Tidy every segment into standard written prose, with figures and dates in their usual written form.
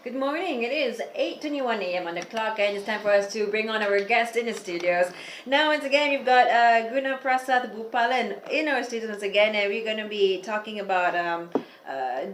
Good morning. It is 8:21 a.m. on the clock, and it's time for us to bring on our guest in the studios. Now, once again, we've got Gunaprassth Bupalan in our studios once again, and we're going to be talking about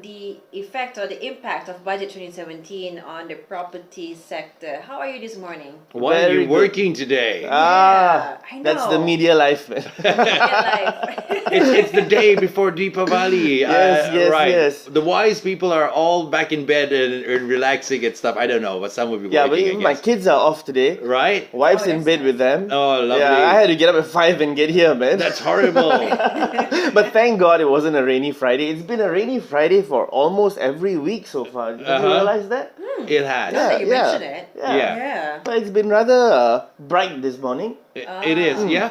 the effect or the impact of Budget 2017 on the property sector. How are you this morning? Why are you working today? I know. That's the media life. Media life. It's the day before Deepavali. Yes. The wise people are all back in bed and relaxing and stuff. I don't know, but some will be Yeah, but working, even I my guess. kids are off today. Right? Wife's Oh, in that's bed nice. with them. Oh, lovely. Yeah, I had to get up at 5 and get here, man. That's horrible. But thank God it wasn't a rainy Friday. It's been a rainy Friday for almost every week so far. Did you realize that? It has. Now that you Yeah. mention it. Yeah. But it's been rather bright this morning. It is, yeah.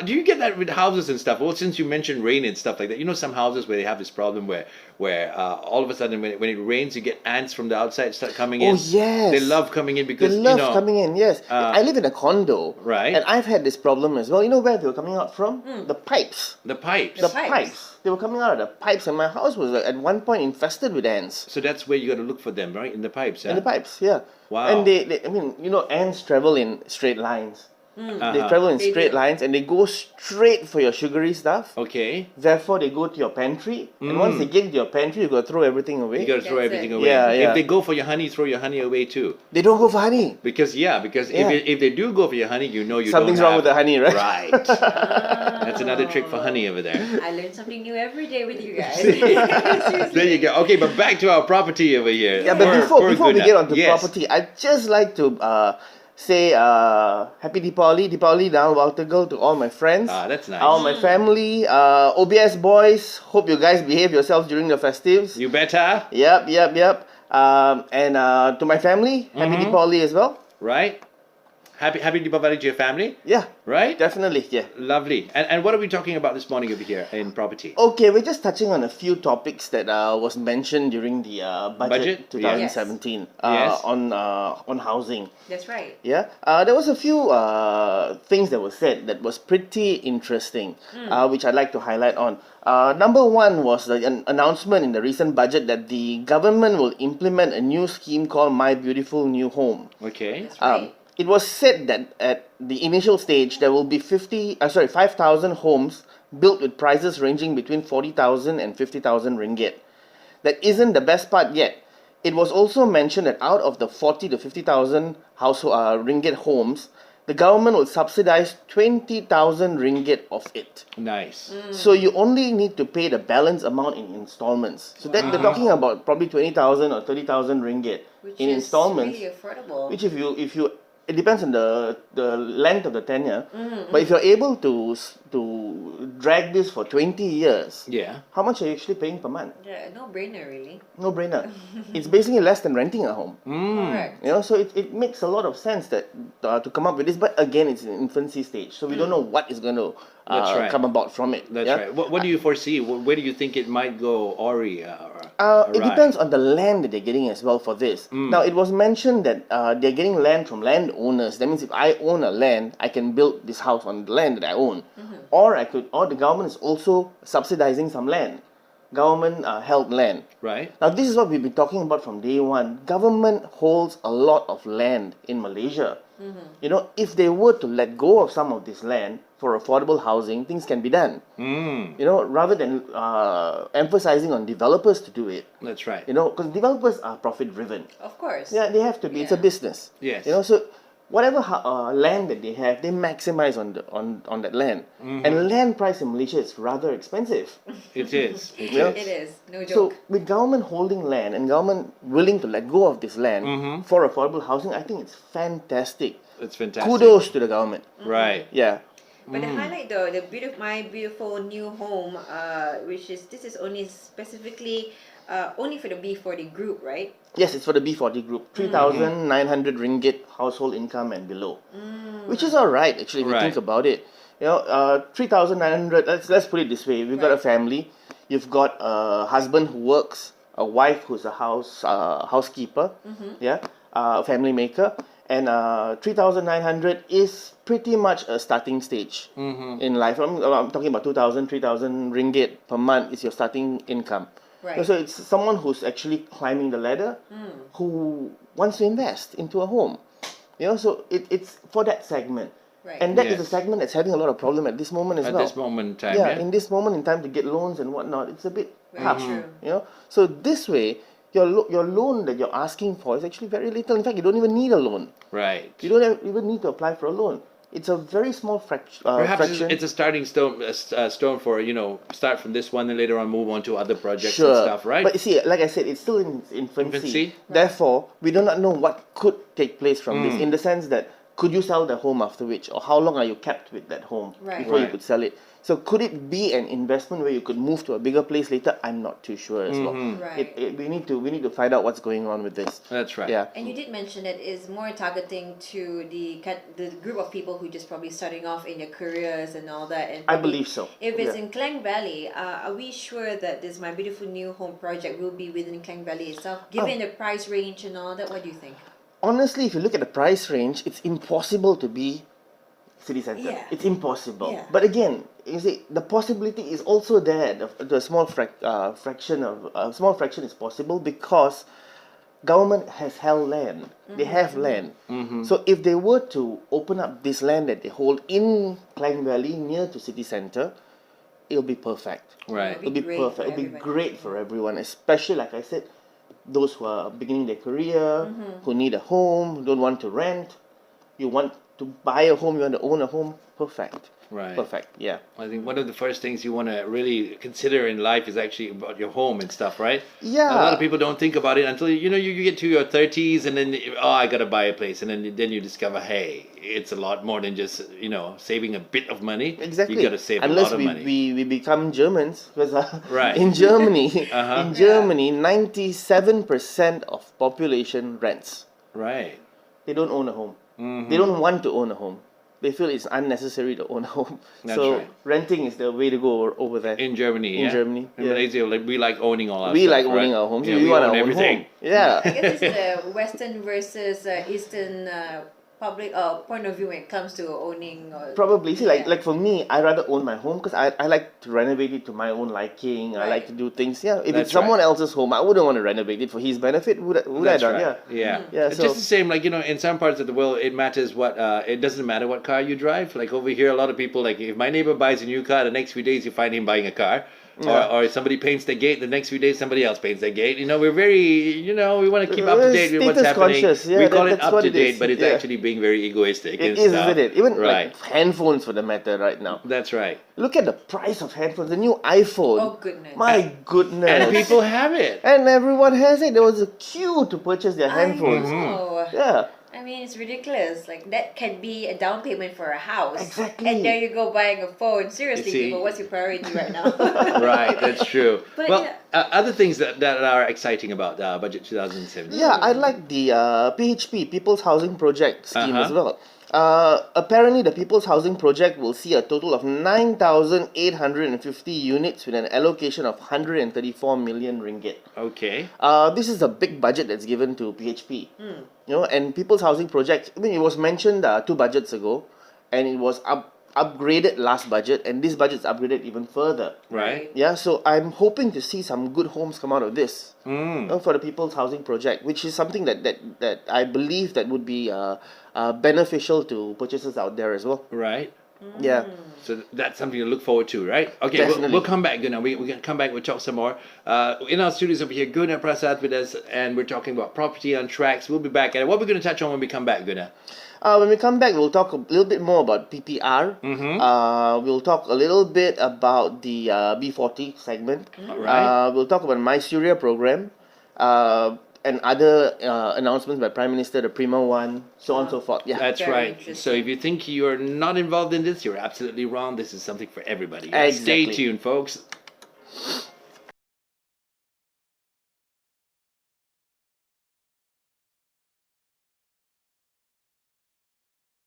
Do you get that with houses and stuff? Well, since you mentioned rain and stuff like that, you know some houses where they have this problem where all of a sudden when it rains, you get ants from the outside start coming in. Oh, yes. They love coming in because They love you know. coming in, yes. I live in a condo. Right. And I've had this problem as well. You know where they were coming out from? The pipes. The pipes. The pipes. pipes. They were coming out of the pipes, and my house was at one point infested with ants. So that's where you got to look for them, right? In the pipes, In huh? the pipes, yeah. Wow. And they I mean, you know, ants travel in straight lines. They travel in They straight do. lines, and they go straight for your sugary stuff. Okay. Therefore, they go to your pantry, and once they get to your pantry, you got to throw everything away. You got to throw That's everything it. away. Yeah, yeah. If they go for your honey, throw your honey away too. They don't go for honey. Because Yeah. if they do go for your honey, you know you Something's don't wrong with the honey, right? Right. That's another trick for honey over there. I learn something new every day with you guys. There you go. Okay, but back to our property over here. Yeah, but before we get onto Yes. property, I'd just like to say happy Deepavali down Waltergal to all my friends. That's nice. All my family, OBS boys, hope you guys behave yourselves during the festives. You better, Yep. And to my family, happy Deepavali as well. right? Happy Deepavali to your family, Yeah, right? definitely, yeah. Lovely. And what are we talking about this morning over here in property? Okay, we're just touching on a few topics that was mentioned during the Budget? budget 2017 Yes. on housing. That's right. Yeah, there was a few things that were said that was pretty interesting, which I'd like to highlight on. Number one was an announcement in the recent budget that the government will implement a new scheme called My Beautiful New Home. Okay. That's right. It was said that at the initial stage there will be 5,000 homes built with prices ranging between 40,000 and 50,000 ringgit. That isn't the best part yet. It was also mentioned that out of the 40 to 50,000 ringgit homes, the government will subsidize 20,000 ringgit of it. Nice. So you only need to pay the balance amount in installments. So that they're talking about probably 20,000 or 30,000 ringgit Which in is installments. really affordable. Which if you it depends on the length of the tenure, but if you're able to drag this for 20 years, Yeah. how much are you actually paying per month? Yeah, no brainer really. No brainer. It's basically less than renting a home. Correct. You know, so it makes a lot of sense that to come up with this, but again, it's in infancy stage, so we don't know what is going to That's right. come about from it. That's yeah? right. What do you foresee? Where do you think it might go awry? It awry? depends on the land that they're getting as well for this. Now, it was mentioned that they're getting land from landowners. That means if I own a land, I can build this house on the land that I own, or the government is also subsidizing some land, government held land. Right. Now, this is what we've been talking about from day one. Government holds a lot of land in Malaysia. You know, if they were to let go of some of this land for affordable housing, things can be done. You know, rather than emphasizing on developers to do it. That's right. You know, because developers are profit driven. Of course. Yeah, they have to be. It's a Yeah. business. Yes. You know, so whatever land that they have, they maximize on that land. And land price in Malaysia is rather expensive. It is. It Yeah. is. It is. No So joke. with government holding land and government willing to let go of this land for affordable housing, I think it's fantastic. It's fantastic. Kudos to the government. Right. Yeah. But the highlight though, my beautiful new home, this is only specifically only for the B40 group, right? Yes, it's for the B40 group. 3,900 ringgit household income and below. Which is alright actually if you Right. think about it. You know, 3,900, let's put it this way. We've got a family. You've got a husband who works, a wife who's a housekeeper, yeah, a family maker. And 3,900 is pretty much a starting stage in life. I'm talking about 2,000, 3,000 ringgit per month is your starting income. Right. So it's someone who's actually climbing the ladder, who wants to invest into a home. So it's for that segment. Right. And that is a Yes. segment that's having a lot of problem at this moment as At well. this moment in time, Yeah, yeah. in this moment in time to get loans and whatnot, it's a bit Very tough. true. So this way, your loan that you're asking for is actually very little. In fact, you don't even need a loan. Right. You don't even need to apply for a loan. It's a very small Perhaps fraction. it's a starting stone, stone for start from this one and later on move on to other projects Sure. and stuff, right? But you see, like I said, it's still in its infancy. Infancy. Therefore, we do not know what could take place from this, in the sense that could you sell the home after which, or how long are you kept with that home Right. before you Right. could sell it? So could it be an investment where you could move to a bigger place later? I'm not too sure as well. Right. We need to find out what's going on with this. That's right. Yeah. And you did mention that it's more targeting to the group of people who just probably starting off in their careers and all that. And I probably believe so. If it's Yeah. in Klang Valley, are we sure that this My Beautiful New Home project will be within Klang Valley itself? Given the price range and all that, what do you think? Honestly, if you look at the price range, it's impossible to be city center. Yeah. It's impossible. Yeah. But again, you see, the possibility is also there. The small fraction is possible because government has held land. They have land. So if they were to open up this land that they hold in Klang Valley near to city center, it'll be perfect. Right. It'll be great for perfect. It'll be everybody. great for everyone, especially like I said, those who are beginning their career, who need a home, who don't want to rent. You want to buy a home, you want to own a home. Perfect. Right. Perfect. Yeah. I think one of the first things you want to really consider in life is actually about your home and stuff, right? Yeah. A lot of people don't think about it until you get to your 30s and then I gotta buy a place, and then you discover, hey, it's a lot more than just saving a bit of money. Exactly. You gotta save Unless a lot of money. we become Germans, because Right. in Germany, Uh-huh. in Germany, 97% of population rents. Right. They don't own a home. They don't want to own a home. They feel it's unnecessary to own a home. That's so right. renting is the way to go over there. In Germany, In yeah? Germany, In yeah. Malaysia, we like owning all our We stuff, like right? owning our homes. Yeah, we we want own our own everything. home. Yeah. I guess it's the Western versus Eastern public point of view when it comes to owning. Probably. See, Yeah. like for me, I rather own my home because I like to renovate it to my own liking. I like Right. to do things. Yeah. If That's it's someone right. else's home, I wouldn't want to renovate it for his benefit. Would I That's done? right. Yeah. Yeah. Yeah, It's so- just the same, like, in some parts of the world, it matters what, it doesn't matter what car you drive. Like over here, a lot of people, like, if my neighbor buys a new car, the next few days you find him buying a car. Yeah. Or if somebody paints the gate, the next few days somebody else paints the gate. We're very, we want to keep up to date with what's Status happening. conscious, yeah, we call it that's up what to it is, date, but it's yeah. actually being very egoistic and It is, stuff. isn't it? Even right. like handphones for the matter right now. That's right. Look at the price of handphones. The new iPhone. Oh, goodness. My goodness. And people have it. And everyone has it. There was a queue to purchase their I handphones. know. Yeah. I mean, it's ridiculous. Like, that can be a down payment for a house. Exactly. And there you go buying a phone. Seriously, see? people, what's your priority right now? Right, that's true. But well, yeah. other things that are exciting about Budget 2017. Yeah, I like the PHP, People's Housing Project scheme Uh-huh. as well. Apparently, the People's Housing Project will see a total of 9,850 units with an allocation of 134 million ringgit. Okay. This is a big budget that's given to PHP. And People's Housing Project, I mean, it was mentioned 2 budgets ago, and it was upgraded last budget, and this budget's upgraded even further. Right. Yeah, so I'm hoping to see some good homes come out of this for the People's Housing Project, which is something that I believe that would be beneficial to purchasers out there as well. Right. Yeah. So that's something to look forward to, right? Okay, Definitely. we'll come back, We're going to come back, we'll talk some more. In our studios over here, Gunaprassth with us, and we're talking about property on TRAXX. We'll be back. And what we're going to touch on when we come back, Guna? When we come back, we'll talk a little bit more about PPR. We'll talk a little bit about the B40 segment. Right. We'll talk about My Syria program. And other announcements by Prime Minister, the Prima one, so on and so forth. Yeah. That's Very right. interesting. So if you think you're not involved in this, you're absolutely wrong. This is something for everybody. Exactly. Stay tuned, folks.